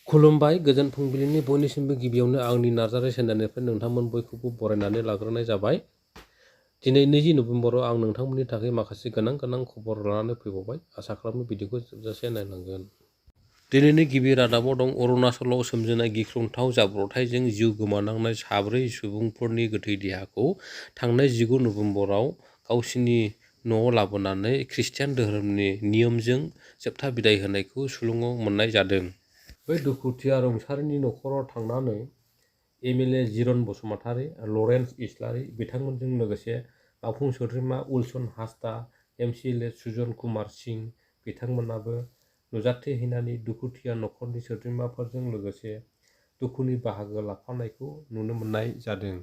खुलुमबाय गोजोन फुंबिलिनि बयनिसिमबो गिबियावनो आंनि नार्जारि चेनेलनिफ्राय नोंथांमोन बयखौबो बरायनानै लाग्रोनाय जाबाय। दिनै 20 नभेम्बराव आं नोंथांमोननि थाखाय माखासे गोनां खबर लानानै फैबावबाय। आसा खालामो भिडिअखौ जोबजासे नायलांगोन। दिनैनि गिबि रादाबाव दं अरुणाचलाव सोमजिनाय गिख्रंथाव जाब्रबथायजों जिउ गोमानांनाय 4 सुबुंफोरनि गोथै देहाखौ थांनाय 19 नभेम्बराव गावसिनि न'आव लाबोनानै खृष्टियान धोरोमनि नियमजों जोबथा बिदाय होनायखौ सुलुङाव मोननाय जादों। बै दुखुथिया रुंसारिनि न'खराव थांनानै एमएलए जिरन बसुमतारी, लरेन्स इस्लारि बिथांमोनजों लोगोसे मावफुं सोद्रोमा उलसन हासदा, एमसिएलए सुजन कुमार सिंह बिथांमोनाबो नुजाथिहैनानै दुखुथिया न'खरनि सोद्रोमाफोरजों लोगोसे दुखुनि बाहागो लाफानायखौ नुनो मोननाय जादों।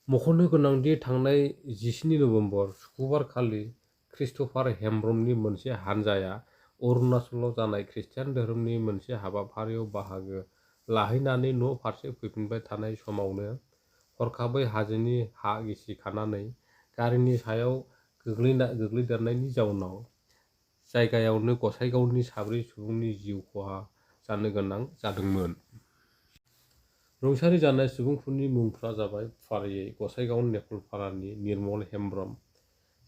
मख'नो गोनांदि थांनाय 17 नभेम्बर सुक्रुबारखालि क्रिस्ट'फार हेम्ब्रमनि मोनसे हानजाया अरुणाचलाव जानाय खृष्टियान धोरोमनि मोनसे हाबाफारियाव बाहागो लाहैनानै न' फारसे फैफिनबाय थानाय समावनो हरखाबै हाजोनि हा गिसिखानानै गारिनि सायाव गोग्लैदेरनायनि जाउनाव जायगायावनो गसाइगावनि 4 सुबुंनि जिउ खहा जानो गोनां जादोंमोन। रुंसारि जानाय सुबुंफोरनि मुंफोरा जाबाय फारियै गसाइगाव नेफलपारानि निर्मल हेम्ब्रम,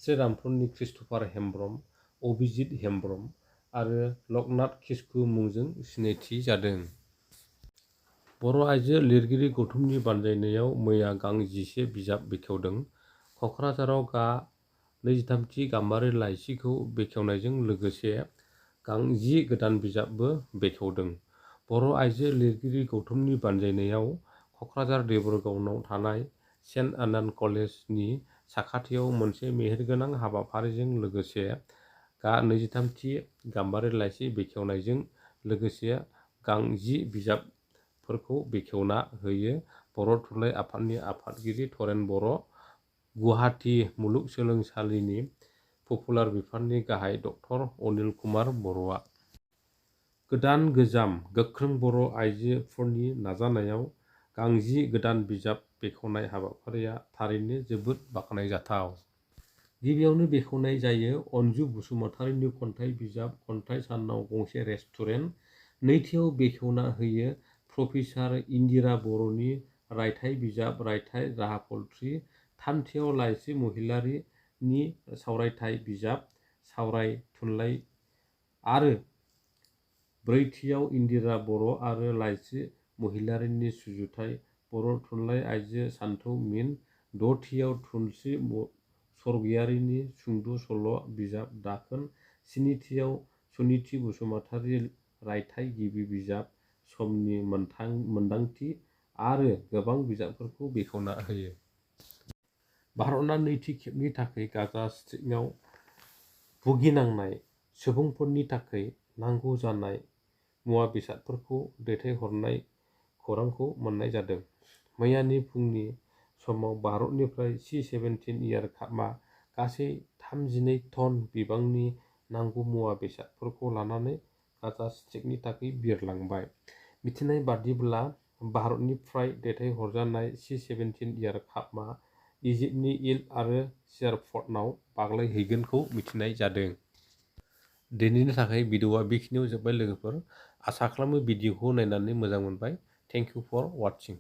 श्रीरामपुरनि क्रिस्ट'फार हेम्ब्रम, अभिजित हेम्ब्रम आरो लकनाथ किस्कु मुंजों सिनायथि जादों। बर' आइजो लिरगिरि गौथुमनि बानजायनायाव मैया गां 11 बिजाब बेखेवदों। क'क्राझाराव गा 23थि गाम्बारि लाइसिखौ बेखेवनायजों लोगोसे गां 10 गोदान बिजाबबो बेखेवदों। बर' आइजो लिरगिरि गौथुमनि बानजायनायाव क'क्राझार देबोरगावनाव थानाय सेन्ट आनान कलेजनि साखाथियाव मोनसे मेहेरगोनां हाबाफारिजों लोगोसे गा 23थि गाम्बारि लाइसि बेखेवनायजों लोगोसे गां 10 बिजाबफोरखौ बेखेवना होयो बर' थुनलाइ आफादनि आफादगिरि तरेन बर', गुवाहाटी मुलुगसोलोंसालिनि पपुलार बिफाननि गाहाय डक्टर अनिल कुमार बर'आ। गोदान गोजाम गोख्रों बर' आइजोफोरनि नाजानायाव गां 10 गोदान बिजाब बेखेवनाय हाबाफारिया थारैनो जोबोद बाख्नायजाथाव। गिबियावनो बेखेवनाय जायो अनजु बसुमतारीनि खन्थाइ बिजाब खन्थाइ साननाव गंसे रेस्टुरेन्ट, नैथियाव बेखेवना होयो प्रफेसार इन्दिरा बर'नि रायथाइ बिजाब रायथाइ राहाफलथ्रि, थामथियाव लाइसि महिलारीनि सावरायथाइ बिजाब सावराय थुनलाइ आरो ब्रैथियाव इन्दिरा बर' आरो लाइसि महिलारीनि सुजुथाइ बर' थुनलाइ आइजो सानथौ मिन, द'थियाव थुलसि सरगियारिनि सुंद' सल' बिजाब दाखोन, स्निथियाव सुनिति बसुमतारी रायथाइ गिबि बिजाब समनि मोनदांथि आरो गोबां बिजाबफोरखौ बेखेवना होयो। भारतआ नैथि खेबनि थाखाय गाजा स्ट्राइकआव भुगिनांनाय सुबुंफोरनि थाखाय नांगौ जानाय मुवा बेसादफोरखौ दैथायहरनाय खौरांखौ मोन्नाय जादों। मैयानि फुंनि समाव भारतनिफ्राय C-17 एयारक्राफ्टआ गासै 32 टन बिबांनि नांगौ मुवा बेसादफोरखौ लानानै गाजा स्ट्रिपनि थाखाय बिरलांबाय। मिथिनाय बादिब्ला भारतनिफ्राय दैथायहरजानाय C-17 एयारक्राफ्टआ इजिप्टनि इल आरो एयारपर्टआव बाग्लायहैगोनखौ मिथिनाय जादों। दिनैनि थाखाय भिडिअआ बेखिनियाव जोब्बाय लोगोफोर। आसा खालामो भिडिअखौ नायनानै मोजां मोनबाय। Thank you for वाचिं।